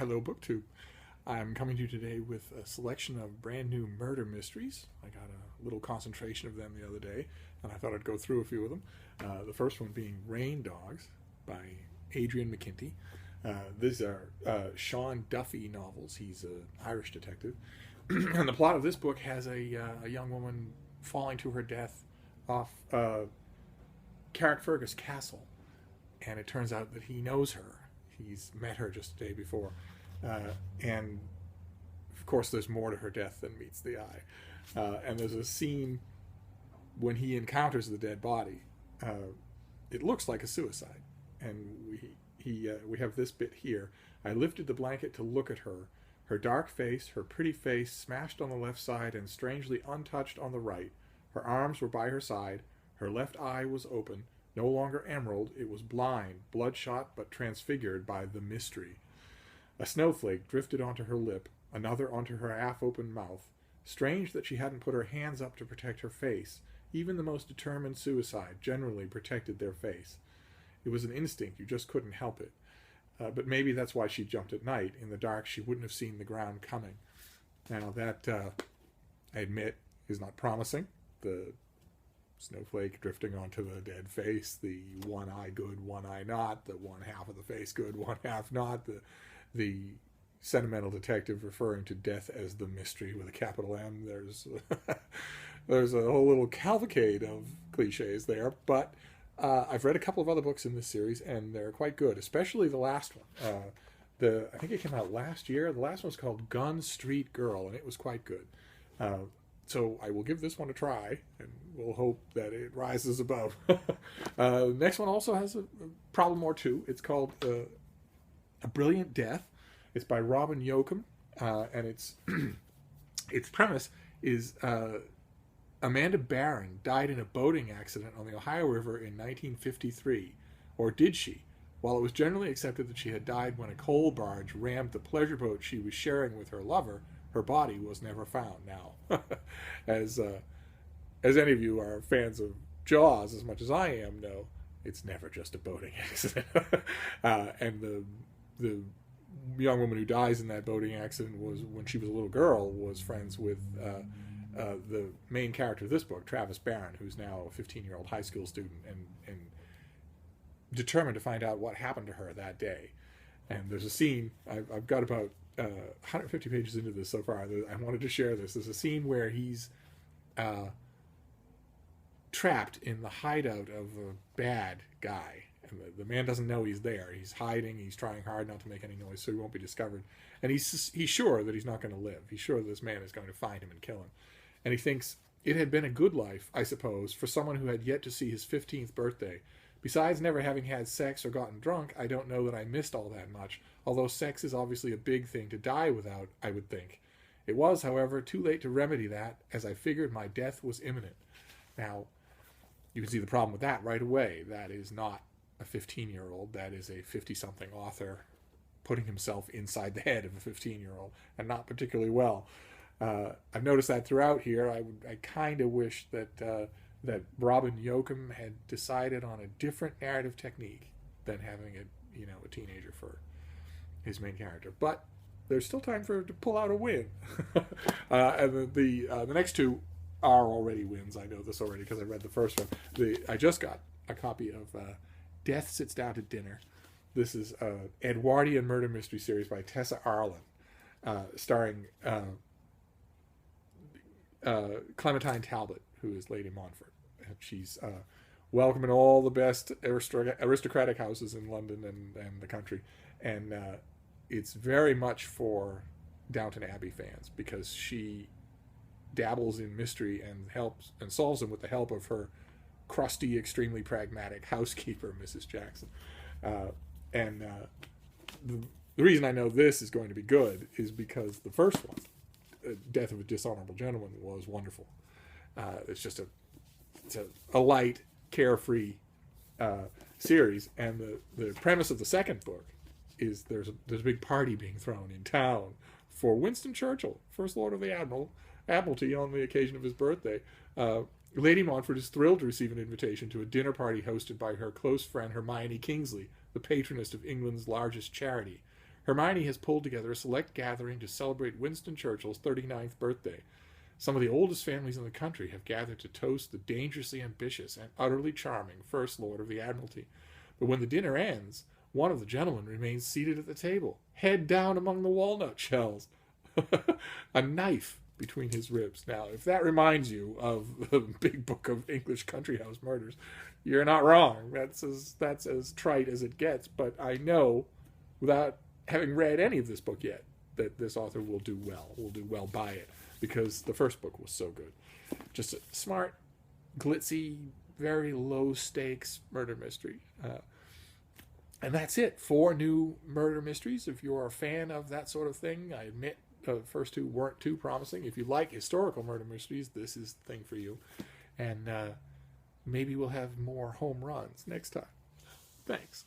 Hello, BookTube. I'm coming to you today with a selection of brand new murder mysteries. I got a little concentration of them the other day, and I thought I'd go through a few of them. The first one being Rain Dogs by Adrian McKinty. These are Sean Duffy novels. He's an Irish detective. And the plot of this book has a young woman falling to her death off Carrickfergus Castle. And it turns out that he knows her. He's met her just the day before. And, of course, there's more to her death than meets the eye. And there's a scene when he encounters the dead body. It looks like a suicide. And we have this bit here. I lifted the blanket to look at her. Her dark face, her pretty face, smashed on the left side and strangely untouched on the right. Her arms were by her side. Her left eye was open. No longer emerald, it was blind, bloodshot but transfigured by the mystery. A snowflake drifted onto her lip, another onto her half-open mouth. Strange that she hadn't put her hands up to protect her face. Even the most determined suicide generally protected their face. It was an instinct, you just couldn't help it. But maybe that's why she jumped at night. In the dark, she wouldn't have seen the ground coming. Now that, I admit, is not promising. The snowflake drifting onto the dead face, the one eye good, one eye not, the one half of the face good, one half not, the sentimental detective referring to death as the mystery with a capital M. There's a whole little cavalcade of cliches there, but I've read a couple of other books in this series, and they're quite good, especially the last one. I think it came out last year. The last one was called Gun Street Girl, and it was quite good. So I will give this one a try, and we'll hope that it rises above. The next one also has a problem or two. It's called A Brilliant Death. It's by Robin Yocum, and its premise is Amanda Barron died in a boating accident on the Ohio River in 1953. Or did she? While it was generally accepted that she had died when a coal barge rammed the pleasure boat she was sharing with her lover, her body was never found. Now, as any of you are fans of Jaws as much as I am, know it's never just a boating accident. And the young woman who dies in that boating accident was, when she was a little girl, was friends with the main character of this book, Travis Barron, who's now a 15-year-old high school student and determined to find out what happened to her that day. And there's a scene, I've got about 150 pages into this so far. I wanted to share this. There's a scene where he's trapped in the hideout of a bad guy. And the man doesn't know he's there. He's hiding. He's trying hard not to make any noise so he won't be discovered. And he's sure that he's not going to live. He's sure that this man is going to find him and kill him. And he thinks, it had been a good life, I suppose, for someone who had yet to see his 15th birthday. Besides never having had sex or gotten drunk, I don't know that I missed all that much, although sex is obviously a big thing to die without, I would think. It was, however, too late to remedy that, as I figured my death was imminent. Now, you can see the problem with that right away. That is not a 15-year-old. That is a 50-something author putting himself inside the head of a 15-year-old, and not particularly well. I've noticed that throughout here. I kind of wish that Robin Yocum had decided on a different narrative technique than having a teenager for his main character. But there's still time for him to pull out a win. And the next two are already wins. I know this already because I read the first one. I just got a copy of Death Sits Down to Dinner. This is an Edwardian murder mystery series by Tessa Arlen, starring Clementine Talbot, who is Lady Montfort. And she's welcome in all the best aristocratic houses in London and the country. And it's very much for Downton Abbey fans, because she dabbles in mystery and helps and solves them with the help of her crusty, extremely pragmatic housekeeper, Mrs. Jackson. The reason I know this is going to be good is because the first one, Death of a Dishonorable Gentleman, was wonderful. It's just a light, carefree series, and the premise of the second book is there's a big party being thrown in town for Winston Churchill, First Lord of the Admiralty, on the occasion of his birthday. Lady Montfort is thrilled to receive an invitation to a dinner party hosted by her close friend Hermione Kingsley, the patroness of England's largest charity. Hermione has pulled together a select gathering to celebrate Winston Churchill's 39th birthday. Some of the oldest families in the country have gathered to toast the dangerously ambitious and utterly charming First Lord of the Admiralty. But when the dinner ends, one of the gentlemen remains seated at the table, head down among the walnut shells, a knife between his ribs. Now, if that reminds you of the big book of English country house murders, you're not wrong. That's as trite as it gets. But I know, without having read any of this book yet, that this author will do well by it, because the first book was so good. Just a smart, glitzy, very low stakes murder mystery. And that's it. 4 new murder mysteries. If you're a fan of that sort of thing, I admit the first 2 weren't too promising. If you like historical murder mysteries, this is the thing for you. And maybe we'll have more home runs next time. Thanks.